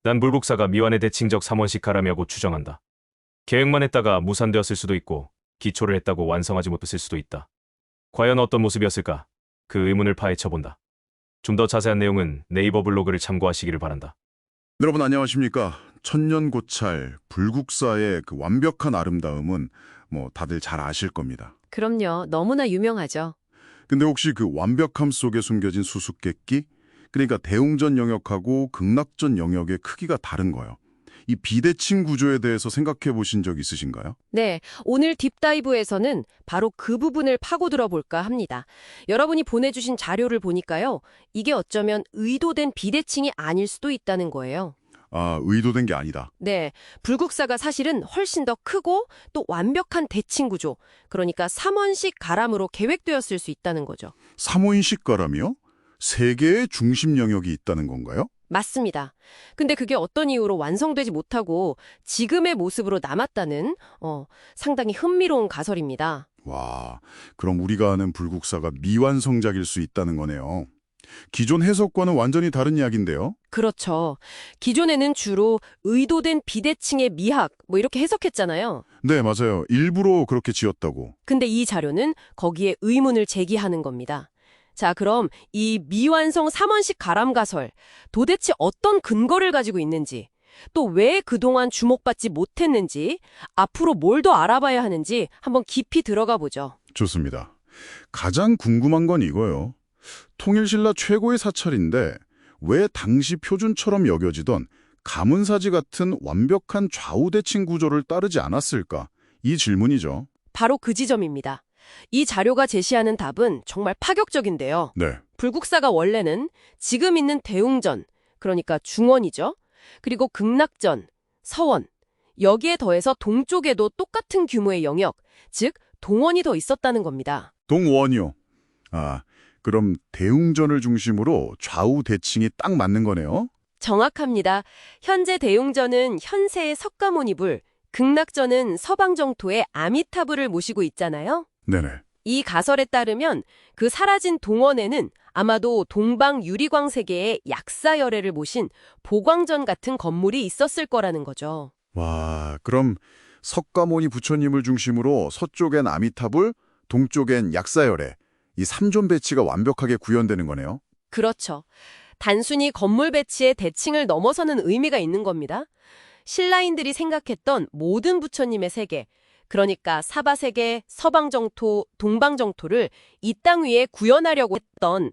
난 불국사가 미완의 대칭적 3원씩 가람이라고 추정한다. 계획만 했다가 무산되었을 수도 있고 기초를 했다고 완성하지 못했을 수도 있다. 과연 어떤 모습이었을까? 그 의문을 파헤쳐본다. 좀 더 자세한 내용은 네이버 블로그를 참고하시기를 바란다. 여러분 안녕하십니까? 천년고찰 불국사의 그 완벽한 아름다움은 뭐 다들 잘 아실 겁니다. 그럼요. 너무나 유명하죠. 근데 혹시 그 완벽함 속에 숨겨진 수수께끼? 그러니까 대웅전 영역하고 극락전 영역의 크기가 다른 거예요. 이 비대칭 구조에 대해서 생각해 보신 적 있으신가요? 네, 오늘 딥다이브에서는 바로 그 부분을 파고들어 볼까 합니다. 여러분이 보내주신 자료를 보니까요. 이게 어쩌면 의도된 비대칭이 아닐 수도 있다는 거예요. 아, 의도된 게 아니다. 네, 불국사가 사실은 훨씬 더 크고 또 완벽한 대칭 구조, 그러니까 3원식 가람으로 계획되었을 수 있다는 거죠. 3호인식 가람이요? 세 개의 중심 영역이 있다는 건가요? 맞습니다. 근데 그게 어떤 이유로 완성되지 못하고 지금의 모습으로 남았다는 상당히 흥미로운 가설입니다. 와, 그럼 우리가 아는 불국사가 미완성작일 수 있다는 거네요. 기존 해석과는 완전히 다른 이야기인데요. 그렇죠. 기존에는 주로 의도된 비대칭의 미학 이렇게 해석했잖아요. 네, 맞아요. 일부러 그렇게 지었다고. 근데 이 자료는 거기에 의문을 제기하는 겁니다. 자, 그럼 이 미완성 3원식 가람 가설 도대체 어떤 근거를 가지고 있는지, 또 왜 그동안 주목받지 못했는지, 앞으로 뭘 더 알아봐야 하는지 한번 깊이 들어가 보죠. 좋습니다. 가장 궁금한 건 이거예요. 통일신라 최고의 사찰인데 왜 당시 표준처럼 여겨지던 가문사지 같은 완벽한 좌우대칭 구조를 따르지 않았을까? 이 질문이죠. 바로 그 지점입니다. 이 자료가 제시하는 답은 정말 파격적인데요. 네. 불국사가 원래는 지금 있는 대웅전, 그러니까 중원이죠. 그리고 극락전, 서원, 여기에 더해서 동쪽에도 똑같은 규모의 영역, 즉 동원이 더 있었다는 겁니다. 동원이요. 아, 그럼 대웅전을 중심으로 좌우 대칭이 딱 맞는 거네요. 정확합니다. 현재 대웅전은 현세의 석가모니불, 극락전은 서방정토의 아미타불을 모시고 있잖아요. 네네. 이 가설에 따르면 그 사라진 동원에는 아마도 동방 유리광세계의 약사열애를 모신 보광전 같은 건물이 있었을 거라는 거죠. 와, 그럼 석가모니 부처님을 중심으로 서쪽엔 아미타불, 동쪽엔 약사열애, 이 3존 배치가 완벽하게 구현되는 거네요. 그렇죠. 단순히 건물 배치의 대칭을 넘어서는 의미가 있는 겁니다. 신라인들이 생각했던 모든 부처님의 세계, 그러니까 사바세계, 서방정토, 동방정토를 이 땅 위에 구현하려고 했던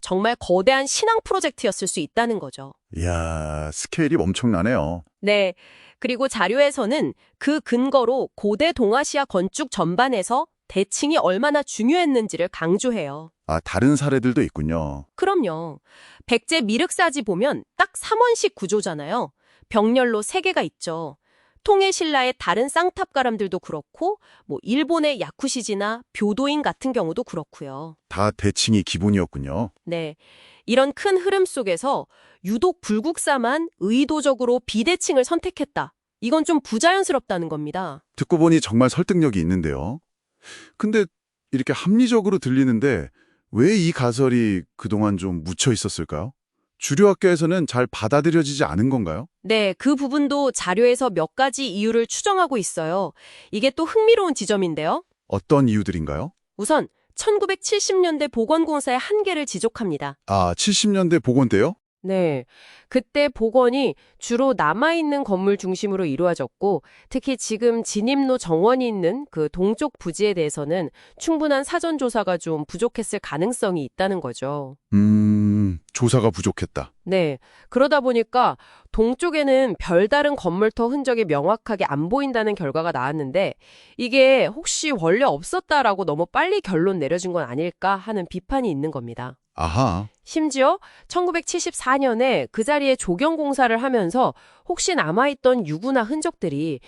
정말 거대한 신앙 프로젝트였을 수 있다는 거죠. 이야, 스케일이 엄청나네요. 네. 그리고 자료에서는 그 근거로 고대 동아시아 건축 전반에서 대칭이 얼마나 중요했는지를 강조해요. 아, 다른 사례들도 있군요. 그럼요. 백제 미륵사지 보면 딱 3원식 구조잖아요. 벽렬로 3개가 있죠. 통일신라의 다른 쌍탑가람들도 그렇고 일본의 야쿠시지나 묘도인 같은 경우도 그렇고요. 다 대칭이 기본이었군요. 네. 이런 큰 흐름 속에서 유독 불국사만 의도적으로 비대칭을 선택했다. 이건 좀 부자연스럽다는 겁니다. 듣고 보니 정말 설득력이 있는데요. 근데 이렇게 합리적으로 들리는데 왜 이 가설이 그동안 좀 묻혀 있었을까요? 주류학계에서는 잘 받아들여지지 않은 건가요? 네, 그 부분도 자료에서 몇 가지 이유를 추정하고 있어요. 이게 또 흥미로운 지점인데요. 어떤 이유들인가요? 우선 1970년대 보건공사의 한계를 지적합니다. 아, 70년대 복원 때요? 네, 그때 복원이 주로 남아있는 건물 중심으로 이루어졌고 특히 지금 진입로 정원이 있는 그 동쪽 부지에 대해서는 충분한 사전 조사가 좀 부족했을 가능성이 있다는 거죠. 조사가 부족했다. 네, 그러다 보니까 동쪽에는 별다른 건물터 흔적이 명확하게 안 보인다는 결과가 나왔는데 이게 혹시 원래 없었다라고 너무 빨리 결론 내려진 건 아닐까 하는 비판이 있는 겁니다. 아하. 심지어 1974년에 그 자리에 조경공사를 하면서 혹시 남아있던 유구나 흔적들이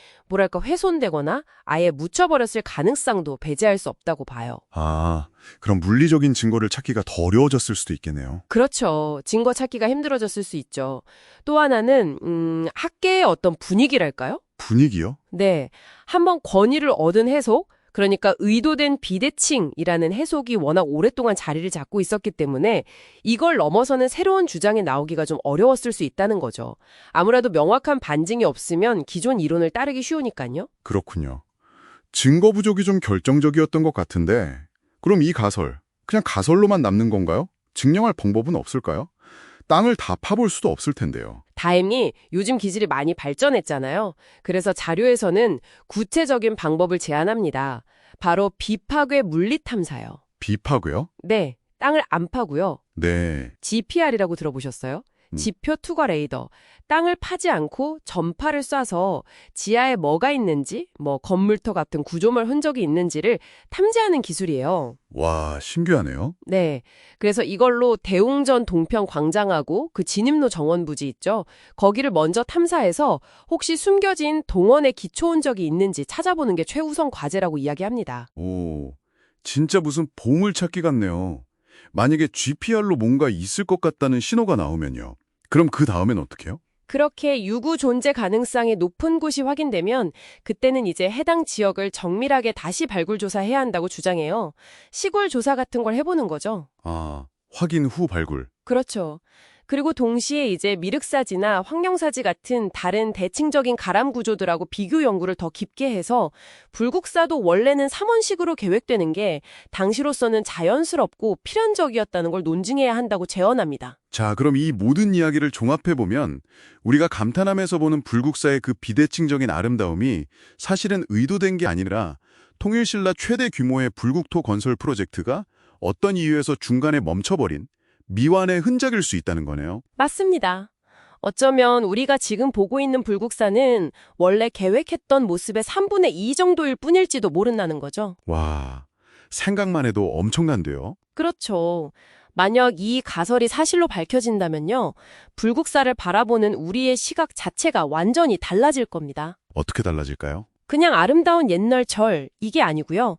훼손되거나 아예 묻혀버렸을 가능성도 배제할 수 없다고 봐요. 아, 그럼 물리적인 증거를 찾기가 더 어려워졌을 수도 있겠네요. 그렇죠. 증거 찾기가 힘들어졌을 수 있죠. 또 하나는 학계의 어떤 분위기랄까요? 분위기요? 네. 한번 권위를 얻은 해석, 그러니까 의도된 비대칭이라는 해석이 워낙 오랫동안 자리를 잡고 있었기 때문에 이걸 넘어서는 새로운 주장이 나오기가 좀 어려웠을 수 있다는 거죠. 아무래도 명확한 반증이 없으면 기존 이론을 따르기 쉬우니까요. 그렇군요. 증거 부족이 좀 결정적이었던 것 같은데 그럼 이 가설, 그냥 가설로만 남는 건가요? 증명할 방법은 없을까요? 땅을 다 파볼 수도 없을 텐데요. 다행히 요즘 기술이 많이 발전했잖아요. 그래서 자료에서는 구체적인 방법을 제안합니다. 바로 비파괴 물리 탐사요. 비파괴요? 네, 땅을 안 파고요. 네. GPR이라고 들어보셨어요? 지표 투과 레이더. 땅을 파지 않고 전파를 쏴서 지하에 뭐가 있는지, 건물터 같은 구조물 흔적이 있는지를 탐지하는 기술이에요. 와, 신기하네요. 네. 그래서 이걸로 대웅전 동평 광장하고 그 진입로 정원 부지 있죠. 거기를 먼저 탐사해서 혹시 숨겨진 동원의 기초 흔적이 있는지 찾아보는 게 최우선 과제라고 이야기합니다. 오, 진짜 무슨 보물찾기 같네요. 만약에 GPR로 뭔가 있을 것 같다는 신호가 나오면요. 그럼 그 다음엔 어떻게 해요? 그렇게 유구 존재 가능성이 높은 곳이 확인되면 그때는 이제 해당 지역을 정밀하게 다시 발굴 조사해야 한다고 주장해요. 시골 조사 같은 걸 해보는 거죠. 아, 확인 후 발굴. 그렇죠. 그리고 동시에 이제 미륵사지나 황령사지 같은 다른 대칭적인 가람 구조들하고 비교 연구를 더 깊게 해서 불국사도 원래는 삼원식으로 계획되는 게 당시로서는 자연스럽고 필연적이었다는 걸 논증해야 한다고 제언합니다. 자, 그럼 이 모든 이야기를 종합해보면 우리가 감탄하면서 보는 불국사의 그 비대칭적인 아름다움이 사실은 의도된 게 아니라 통일신라 최대 규모의 불국토 건설 프로젝트가 어떤 이유에서 중간에 멈춰버린 미완의 흔적일 수 있다는 거네요. 맞습니다. 어쩌면 우리가 지금 보고 있는 불국사는 원래 계획했던 모습의 3분의 2 정도일 뿐일지도 모른다는 거죠. 와, 생각만 해도 엄청난데요. 그렇죠. 만약 이 가설이 사실로 밝혀진다면요. 불국사를 바라보는 우리의 시각 자체가 완전히 달라질 겁니다. 어떻게 달라질까요? 그냥 아름다운 옛날 절, 이게 아니고요.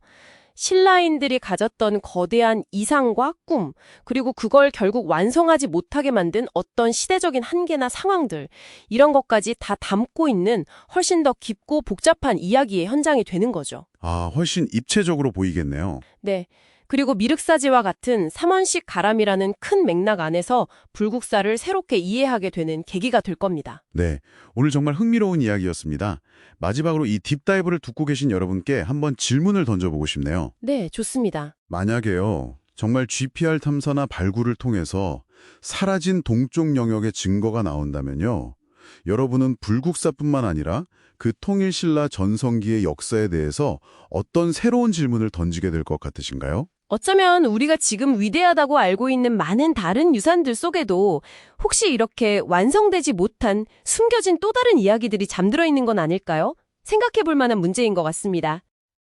신라인들이 가졌던 거대한 이상과 꿈, 그리고 그걸 결국 완성하지 못하게 만든 어떤 시대적인 한계나 상황들, 이런 것까지 다 담고 있는 훨씬 더 깊고 복잡한 이야기의 현장이 되는 거죠. 아, 훨씬 입체적으로 보이겠네요. 네. 그리고 미륵사지와 같은 삼원식 가람이라는 큰 맥락 안에서 불국사를 새롭게 이해하게 되는 계기가 될 겁니다. 네, 오늘 정말 흥미로운 이야기였습니다. 마지막으로 이 딥다이브를 듣고 계신 여러분께 한번 질문을 던져보고 싶네요. 네, 좋습니다. 만약에요, 정말 GPR 탐사나 발굴을 통해서 사라진 동쪽 영역의 증거가 나온다면요, 여러분은 불국사뿐만 아니라 그 통일신라 전성기의 역사에 대해서 어떤 새로운 질문을 던지게 될 것 같으신가요? 어쩌면 우리가 지금 위대하다고 알고 있는 많은 다른 유산들 속에도 혹시 이렇게 완성되지 못한 숨겨진 또 다른 이야기들이 잠들어 있는 건 아닐까요? 생각해 볼 만한 문제인 것 같습니다.